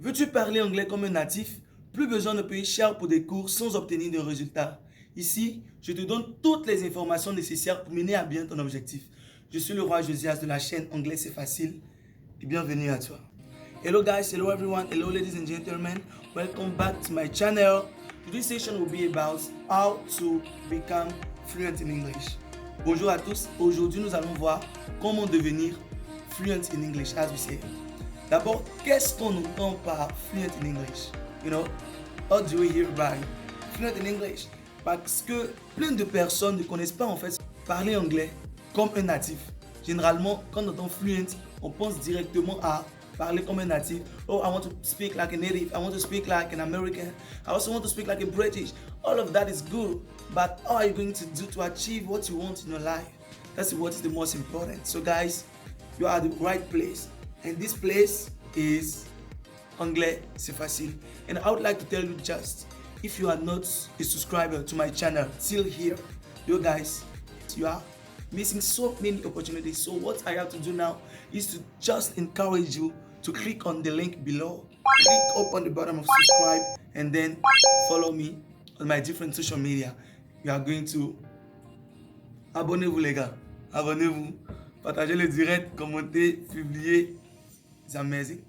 Veux-tu parler anglais comme un natif? Plus besoin de payer cher pour des cours sans obtenir de résultats. Ici, je te donne toutes les informations nécessaires pour mener à bien ton objectif. Je suis le roi Josias de la chaîne Anglais c'est facile et bienvenue à toi. Hello guys, hello everyone, hello ladies and gentlemen. Welcome back to my channel. Today's session will be about how to become fluent in English. Bonjour à tous. Aujourd'hui, nous allons voir comment devenir fluent in English, as we say. D'abord, qu'est-ce qu'on entend par fluent in English? You know, how do we hear by fluent in English? Parce que plein de personnes ne connaissent pas en fait parler anglais comme un natif. Généralement, quand on entend fluent, on pense directement à parler comme un natif. Oh, I want to speak like a native. I want to speak like an American. I also want to speak like a British. All of that is good, but how are you going to do to achieve what you want in your life? That's what is the most important. So guys, you are at the right place. And this place is Anglais c'est facile. And I would like to tell you just, if you are not a subscriber to my channel till here, you guys, you are missing so many opportunities. So what I have to do now is to just encourage you to click on the link below, click up on the bottom of subscribe, and then follow me on my different social media. You are going to abonnez-vous les gars, abonnez-vous, partagez le direct, commentez, publiez. C'est amazing.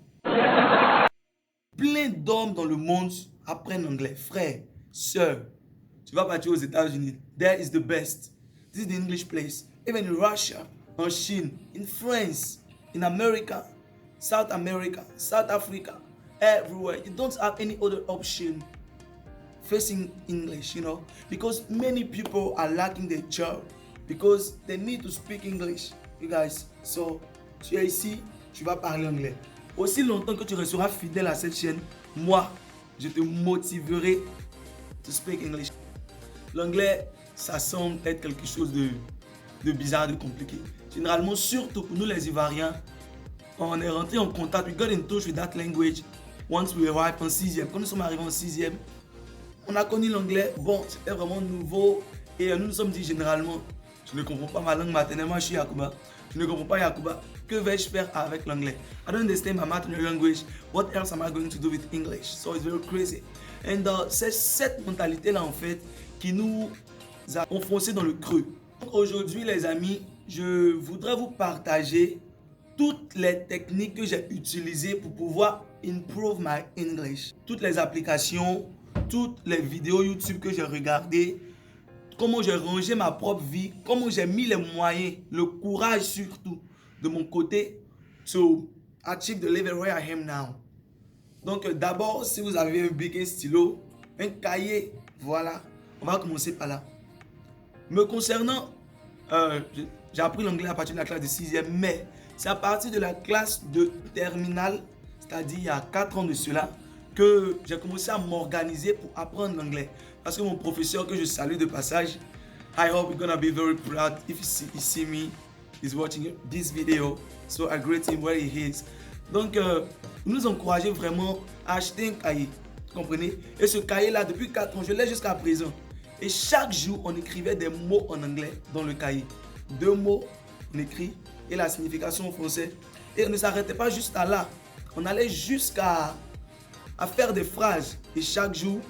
Plein d'hommes dans le monde apprennent l'anglais. Frère, sœur, tu vas partir aux États-Unis. There is the best. This is the English place. Even in Russia, en Chine, in France, in America, South Africa, everywhere. You don't have any other option facing English, you know, because many people are lacking their job because they need to speak English, you guys. So, tu es ici, tu vas parler anglais. Aussi longtemps que tu resteras fidèle à cette chaîne, moi, je te motiverai to speak English. L'anglais, ça semble être quelque chose de bizarre, de compliqué. Généralement, surtout pour nous les Ivoiriens, on est rentré en contact, we got in touch with that language once we arrived en 6e. Quand nous sommes arrivés en 6e, on a connu l'anglais, bon, c'était vraiment nouveau et nous nous sommes dit généralement, je ne comprends pas ma langue maternelle, moi je suis Yakuba, je ne comprends pas Yakuba, que vais-je faire avec l'anglais? I don't understand my maternal language, what else am I going to do with English? So it's very crazy. And c'est cette mentalité-là en fait qui nous a enfoncé dans le creux. Aujourd'hui les amis, je voudrais vous partager toutes les techniques que j'ai utilisées pour pouvoir improve my English. Toutes les applications, toutes les vidéos YouTube que j'ai regardées, comment j'ai rangé ma propre vie, comment j'ai mis les moyens, le courage surtout de mon côté to achieve the level where I am now. Donc d'abord, si vous avez un bic, un stylo, un cahier, voilà, on va commencer par là. Me concernant, j'ai appris l'anglais à partir de la classe de 6e, mais c'est à partir de la classe de terminale, c'est-à-dire il y a 4 ans de cela, que j'ai commencé à m'organiser pour apprendre l'anglais. Parce que mon professeur que je salue de passage, I hope you're gonna be very proud if you see me, he's watching this video. So I greet him where he is. Donc, nous encourageons vraiment à acheter un cahier, vous comprenez? Et ce cahier-là, depuis 4 ans, je l'ai jusqu'à présent. Et chaque jour, on écrivait des mots en anglais dans le cahier. 2 mots, on écrit, et la signification en français. Et on ne s'arrêtait pas juste à là. On allait jusqu'à faire des phrases. Et chaque jour,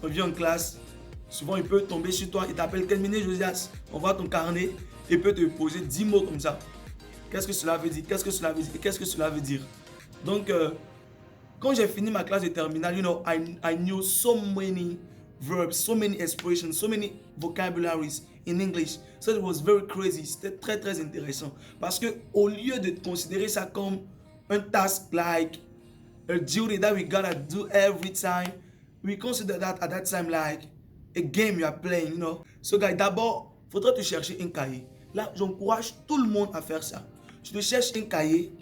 on vient en classe. Souvent, il peut tomber sur toi. Il t'appelle Kelminé Josias. On voit ton carnet. Il peut te poser 10 mots comme ça. Qu'est-ce que cela veut dire? Qu'est-ce que cela veut dire? Qu'est-ce que cela veut dire? Donc, quand j'ai fini ma classe de terminale, you know, I knew so many verbs, so many expressions, so many vocabularies in English. So it was very crazy. C'était très, très intéressant. Parce que au lieu de considérer ça comme un task like a duty that we gotta do every time, we consider that at that time like a game you are playing, you know. So guys, d'abord, faudrait te chercher un cahier. Là, j'encourage tout le monde à faire ça. Tu te cherches un cahier.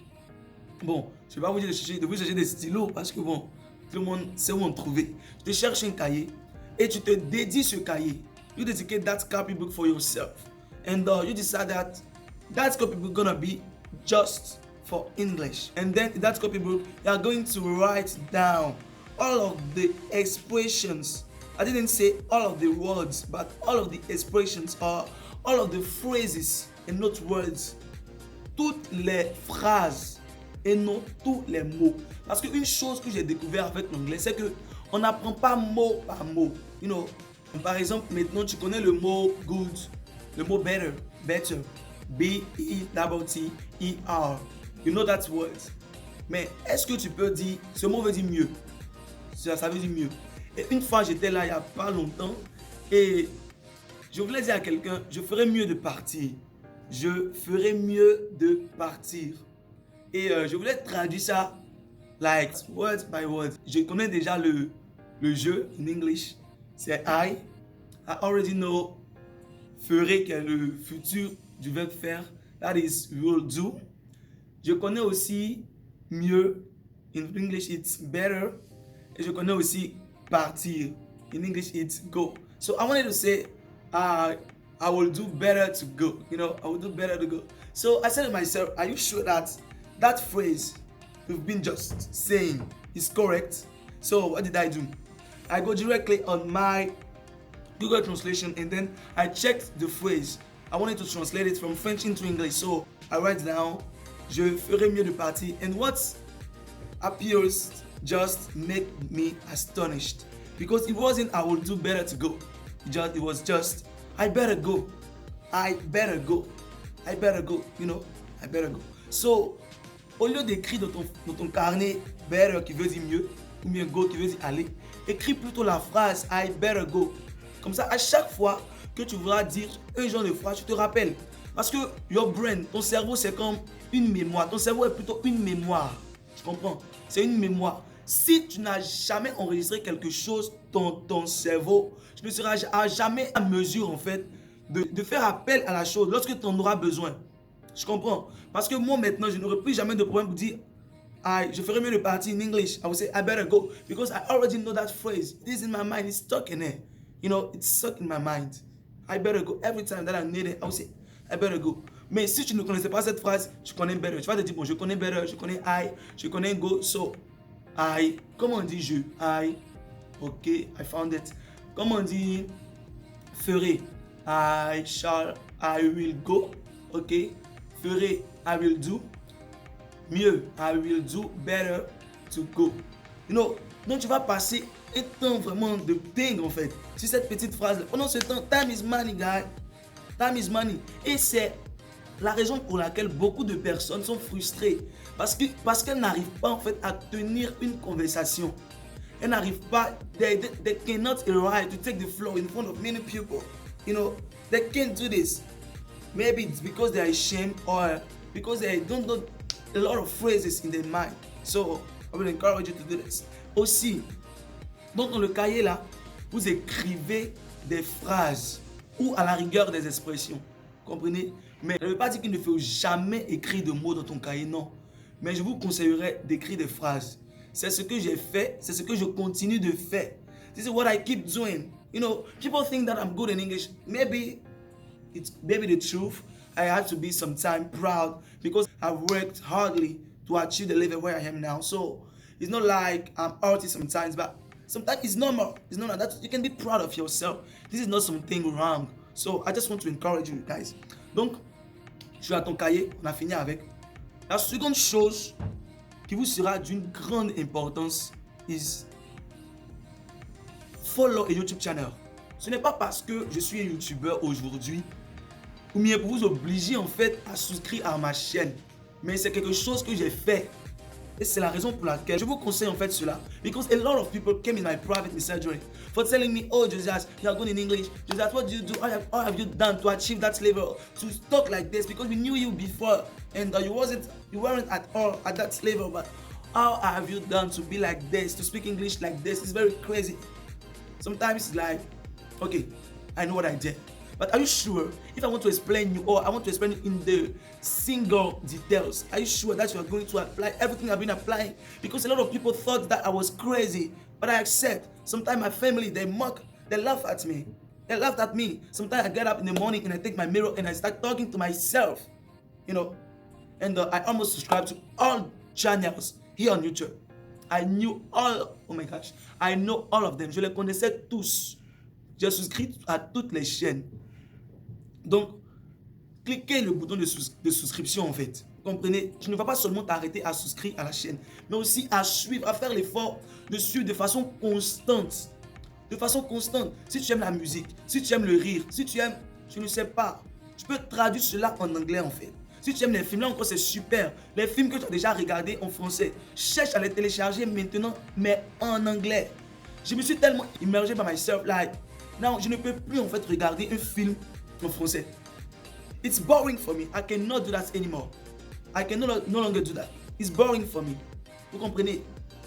Bon, je ne vais pas vous dire de vous chercher des stylos parce que bon, tout le monde sait où en trouver. Tu te cherches un cahier et tu te dédies ce cahier. You dedicate that copybook for yourself. And you decide that that copybook gonna be just for English. And then in that copybook, you are going to write down all of the expressions. I didn't say all of the words, but all of the expressions or all of the phrases and not words. Toutes les phrases et non tous les mots. Parce qu'une chose que j'ai découvert avec l'anglais, c'est qu'on n'apprend pas mot par mot. You know, par exemple, maintenant tu connais le mot good, le mot better, better, B-E-T-T-E-R. You know that word. Mais est-ce que tu peux dire, ce mot veut dire mieux. Ça veut dire mieux. Et une fois, j'étais là il n'y a pas longtemps et je voulais dire à quelqu'un, je ferais mieux de partir. Je ferais mieux de partir. Et je voulais traduire ça like word by word. Je connais déjà le jeu en English. C'est I already know. Ferait qui est le futur du verbe faire. That is will do. Je connais aussi mieux. In English it's better. Et je connais aussi partir. In English it's go. So I wanted to say I will do better to go. You know, I will do better to go. So I said to myself, are you sure that that phrase you've been just saying is correct? So what did I do? I go directly on my Google Translation and then I checked the phrase. I wanted to translate it from French into English. So I write down, je ferais mieux de partir. And what appears just made me astonished. Because it wasn't I will do better to go. It was just I better go. I better go. I better go. You know, I better go. So, au lieu d'écrire dans ton carnet better qui veut dire mieux, ou bien go qui veut dire aller, écris plutôt la phrase I better go. Comme ça, à chaque fois que tu voudras dire un genre de phrase, tu te rappelles. Parce que your brain, ton cerveau, c'est comme une mémoire. Ton cerveau est plutôt une mémoire. Tu comprends? C'est une mémoire. Si tu n'as jamais enregistré quelque chose dans ton cerveau, tu ne seras jamais à mesure en fait de faire appel à la chose lorsque tu en auras besoin. Je comprends. Parce que moi maintenant, je n'aurai plus jamais de problème pour dire je ferai mieux de partir in English. I will say I better go because I already know that phrase. It is in my mind. It's stuck in there. You know, it's stuck in my mind. I better go. Every time that I need it, I will say I better go. Mais si tu ne connaissais pas cette phrase, tu connais better. Tu vas te dire bon, je connais better, je connais I, je connais go. So comment on dit je? Ok, I found it. Comment on dit ferai? I will go. Ok, ferai, I will do. Mieux, I will do better to go. You know, donc tu vas passer un temps vraiment de dingue en fait sur cette petite phrase. Pendant ce temps, time is money, guys. Time is money. Et c'est la raison pour laquelle beaucoup de personnes sont frustrées parce qu'elles n'arrivent pas en fait à tenir une conversation. Elles n'arrivent pas, they cannot arrive to take the floor in front of many people. You know, they can't do this. Maybe it's because they are ashamed or because they don't know a lot of phrases in their mind. So I will encourage you to do this. Aussi, donc dans le cahier là, vous écrivez des phrases ou à la rigueur des expressions. Comprenez? Mais je ne veux pas dire qu'il ne faut jamais écrire de mots dans ton cahier, non. Mais je vous conseillerais d'écrire des phrases. C'est ce que j'ai fait, c'est ce que je continue de faire. This is what I keep doing. You know, people think that I'm good in English. Maybe it's the truth. I had to be sometimes proud because I've worked hardly to achieve the level where I am now. So it's not like I'm arty sometimes, but sometimes it's normal. It's normal that you can be proud of yourself. This is not something wrong. So I just want to encourage you guys. Donc, tu as ton cahier, on a fini avec. La seconde chose qui vous sera d'une grande importance is follow a YouTube channel. Ce n'est pas parce que je suis un YouTuber aujourd'hui ou bien pour vous obliger en fait à souscrire à ma chaîne. Mais c'est quelque chose que j'ai fait. Et c'est la raison pour laquelle je vous conseille en fait cela. Because a lot of people came in my private messaging for telling me, oh Josias, you are good in English. Josias, what do you do? How have you done to achieve that level? To talk like this? Because we knew you before and you weren't at all at that level. But how have you done to be like this? To speak English like this? It's very crazy. Sometimes it's like, okay, I know what I did. But are you sure if I want to explain you or I want to explain it in the single details, are you sure that you are going to apply everything I've been applying? Because a lot of people thought that I was crazy, but I accept. Sometimes my family, they mock, they laugh at me. They laughed at me. Sometimes I get up in the morning and I take my mirror and I start talking to myself, you know. And I almost subscribe to all channels here on YouTube. I knew all, oh my gosh, I know all of them. Je les connaissais tous. J'ai souscrit à toutes les chaînes. Donc, cliquez le bouton de souscription en fait. Vous comprenez? Tu ne vas pas seulement t'arrêter à souscrire à la chaîne, mais aussi à suivre, à faire l'effort de suivre de façon constante. De façon constante. Si tu aimes la musique, si tu aimes le rire, si tu aimes, je ne sais pas, tu peux traduire cela en anglais en fait. Si tu aimes les films, là encore c'est super. Les films que tu as déjà regardés en français, cherche à les télécharger maintenant, mais en anglais. Je me suis tellement immergé by myself, like, now je ne peux plus en fait regarder un film en français. It's boring for me. I cannot do that anymore. I can no longer do that. It's boring for me. Vous comprenez?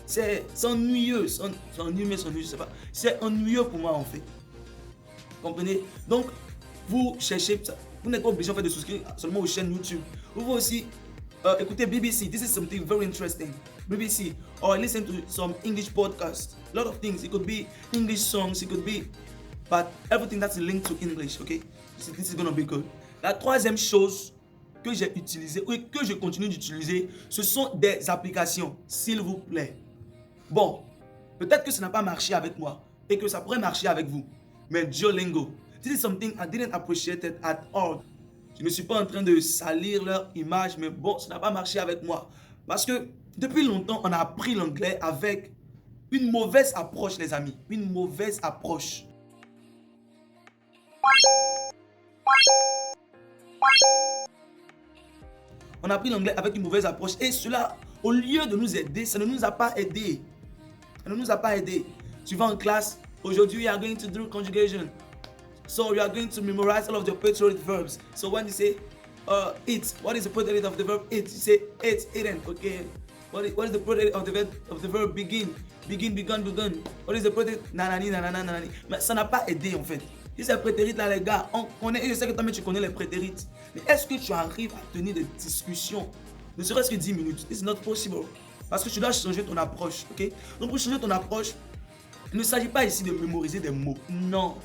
C'est ennuyeux. C'est ennuyeux, je sais pas. C'est ennuyeux pour moi en fait. Vous comprenez? Donc, vous cherchez, vous n'êtes pas obligé en fait de souscrire seulement aux chaînes YouTube. Vous pouvez aussi écouter BBC. This is something very interesting. BBC. Or listen to some English podcasts. A lot of things. It could be English songs. It could be, but everything that's linked to English. Okay? This is gonna be good. La troisième chose que j'ai utilisée et que je continue d'utiliser, ce sont des applications, s'il vous plaît. Bon, peut-être que ça n'a pas marché avec moi et que ça pourrait marcher avec vous. Mais Duolingo, this is something I didn't appreciate it at all. Je ne suis pas en train de salir leur image, mais bon, ça n'a pas marché avec moi. Parce que depuis longtemps, on a appris l'anglais avec une mauvaise approche, les amis. Une mauvaise approche. On a appris l'anglais avec une mauvaise approche et cela, au lieu de nous aider, ça ne nous a pas aidé. Ça ne nous a pas aidé. Tu vas en classe, aujourd'hui, we are going to do conjugation. So we are going to memorize all of the preterite verbs. So when you say eat, what is the preterite of the verb eat? You say ate, eaten. Okay. What is the preterite of the verb begin? Begin, begun, begun. What is the preterite? Nanani, nanana, nanani. Mais ça n'a pas aidé en fait. Si ces prétérites là, les gars, on connaît, et je sais que toi-même tu connais les prétérites. Mais est-ce que tu arrives à tenir des discussions, ne serait-ce que 10 minutes? It's not possible. Parce que tu dois changer ton approche, ok? Donc pour changer ton approche, il ne s'agit pas ici de mémoriser des mots, non.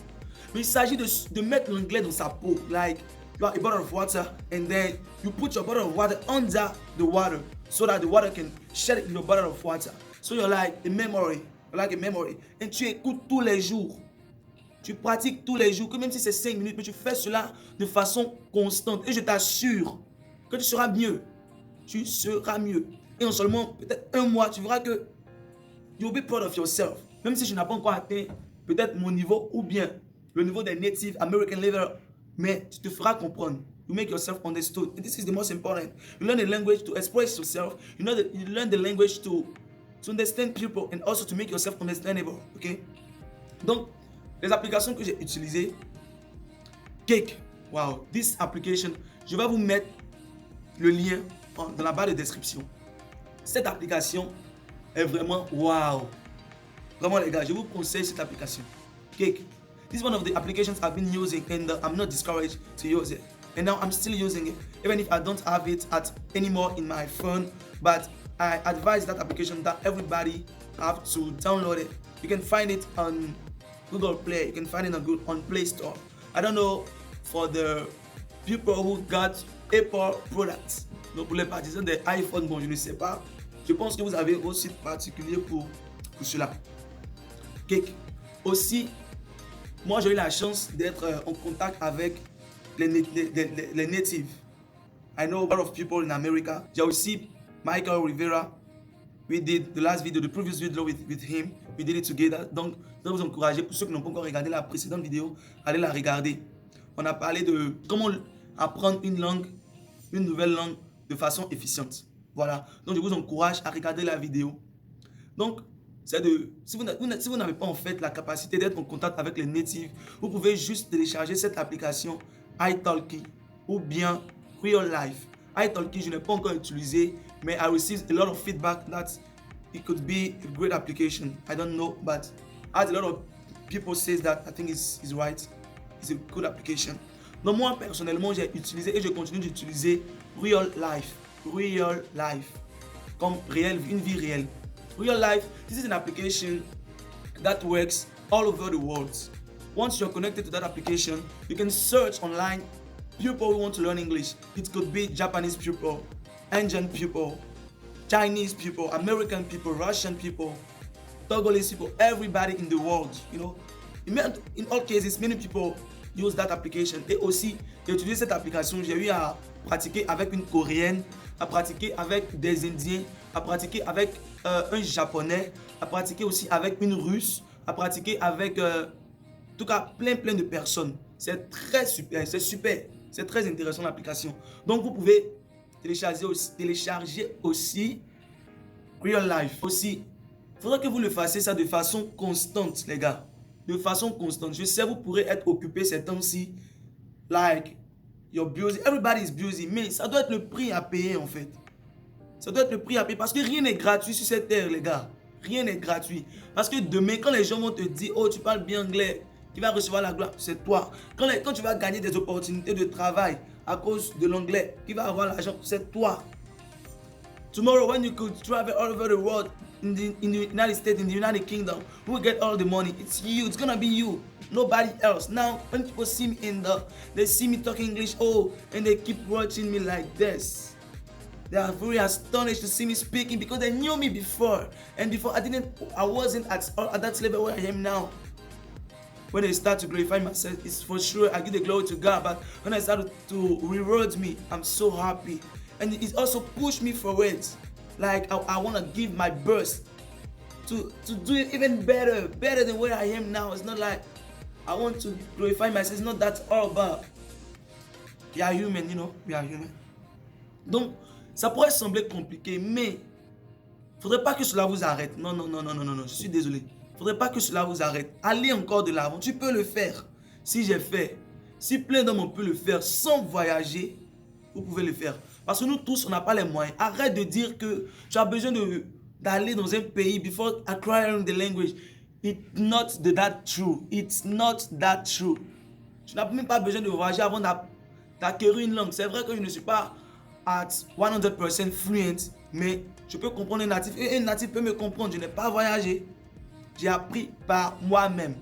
Mais il s'agit de mettre l'anglais dans sa peau. Like, you have a bottle of water and then you put your bottle of water under the water so that the water can shed in your bottle of water. So you're like a memory, Et tu écoutes tous les jours. Tu pratiques tous les jours, que même si c'est 5 minutes, mais tu fais cela de façon constante. Et je t'assure que tu seras mieux. Tu seras mieux. Et en seulement peut-être un mois, tu verras que you'll be proud of yourself. Même si je n'ai pas encore atteint peut-être mon niveau ou bien le niveau des native American level, mais tu te feras comprendre. You make yourself understood. And this is the most important. You learn the language to express yourself. You learn the language to understand people and also to make yourself understandable. Okay? Donc, les applications que j'ai utilisées, Cake, wow, this application, je vais vous mettre le lien dans la barre de description. Cette application est vraiment wow. Vraiment les gars, je vous conseille cette application. Cake. This is one of the applications I've been using and I'm not discouraged to use it. And now I'm still using it, even if I don't have it anymore in my phone. But I advise that application that everybody have to download it. You can find it on Google Play, you can find it on Play Store. I don't know for the people who got Apple products. Donc pour les partisans des iPhone, bon je ne sais pas. Je pense que vous avez un site particulier pour cela. Cake. Aussi, moi j'ai eu la chance d'être en contact avec les natives. I know a lot of people in America. J'ai aussi Michael Rivera. We did the last video, the previous video with him. We did it together. Donc, je vais vous encourager, pour ceux qui n'ont pas encore regardé la précédente vidéo, allez la regarder. On a parlé de comment apprendre une nouvelle langue de façon efficiente. Voilà. Donc, je vous encourage à regarder la vidéo. Donc, si vous n'avez pas en fait la capacité d'être en contact avec les natives, vous pouvez juste télécharger cette application italki ou bien Real Life. italki, je n'ai pas encore utilisé, mais I received a lot of feedback that it could be a great application. I don't know, but as a lot of people say that, I think it's right. It's a good application. Donc moi personnellement, j'ai utilisé et je continue d'utiliser Real Life. Real Life. Comme réel, une vie réelle. Real Life, this is an application that works all over the world. Once you're connected to that application, you can search online people who want to learn English. It could be Japanese people, Indian people, Chinese people, American people, Russian people, Togolese people, everybody in the world, you know. In all cases, many people use that application. Et aussi, j'ai utilisé cette application, j'ai eu à pratiquer avec une Coréenne, à pratiquer avec des Indiens, à pratiquer avec un Japonais, à pratiquer aussi avec une Russe, à pratiquer avec, en tout cas, plein de personnes. C'est très super, c'est super. C'est très intéressant l'application. Donc, vous pouvez télécharger aussi Real Life. Aussi, il faudra que vous le fassiez ça de façon constante, les gars. De façon constante. Je sais, vous pourrez être occupé ces temps-ci. Like, you're busy. Everybody is busy. Mais ça doit être le prix à payer, en fait. Ça doit être le prix à payer. Parce que rien n'est gratuit sur cette terre, les gars. Rien n'est gratuit. Parce que demain, quand les gens vont te dire, oh, tu parles bien anglais, qui va recevoir la gloire, c'est toi. Quand tu vas gagner des opportunités de travail à cause de l'anglais, qui va avoir l'argent, c'est toi. Tomorrow, when you could travel all over the world, in the United States, in the United Kingdom, who will get all the money? It's you. It's gonna be you. Nobody else. Now, when people see me they see me talking English, oh, and they keep watching me like this. They are very astonished to see me speaking because they knew me before. And before, I wasn't at that level where I am now. When I start to glorify myself, it's for sure I give the glory to God. But when I start to reward me, I'm so happy. And it also pushed me forward. Like I want to give my best to do it even better than where I am now. It's not like I want to glorify myself. It's not that all about. We are human, you know. We are human. Donc, ça pourrait sembler compliqué, mais faudrait pas que cela vous arrête. Non, je suis désolé. Faudrait pas que cela vous arrête. Allez encore de l'avant. Tu peux le faire. Si j'ai fait, si plein d'hommes ont pu le faire sans voyager, vous pouvez le faire. Parce que nous tous, on n'a pas les moyens. Arrête de dire que tu as besoin d'aller dans un pays before acquiring the language. It's not that true. It's not that true. Tu n'as même pas besoin de voyager avant d'acquérir une langue. C'est vrai que je ne suis pas at 100% fluent, mais je peux comprendre un natif. Et un natif peut me comprendre. Je n'ai pas voyagé. J'ai appris par moi-même.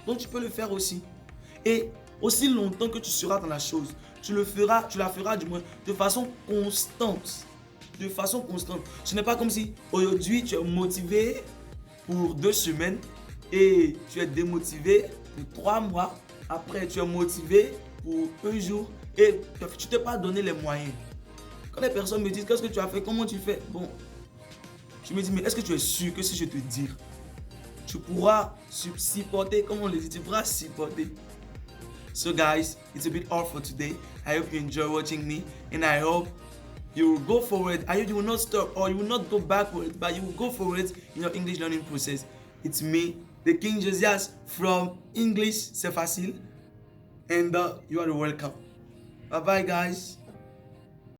Donc tu peux le faire aussi. Et aussi longtemps que tu seras dans la chose, tu la feras du moins de façon constante. De façon constante. Ce n'est pas comme si aujourd'hui tu es motivé pour 2 semaines et tu es démotivé pour 3 mois. Après tu es motivé pour 1 jour et tu t'es pas donné les moyens. Quand les personnes me disent qu'est-ce que tu as fait, comment tu fais, bon, je me dis mais est-ce que tu es sûr que si je te dis, tu pourras supporter, comme on le dit, tu pourras supporter. So guys, it's a bit all for today. I hope you enjoy watching me and I hope you will go forward. I hope you will not stop or you will not go backward, but you will go forward in your English learning process. It's me, the King Josias from English C'est Facile, and you are welcome. Bye bye guys.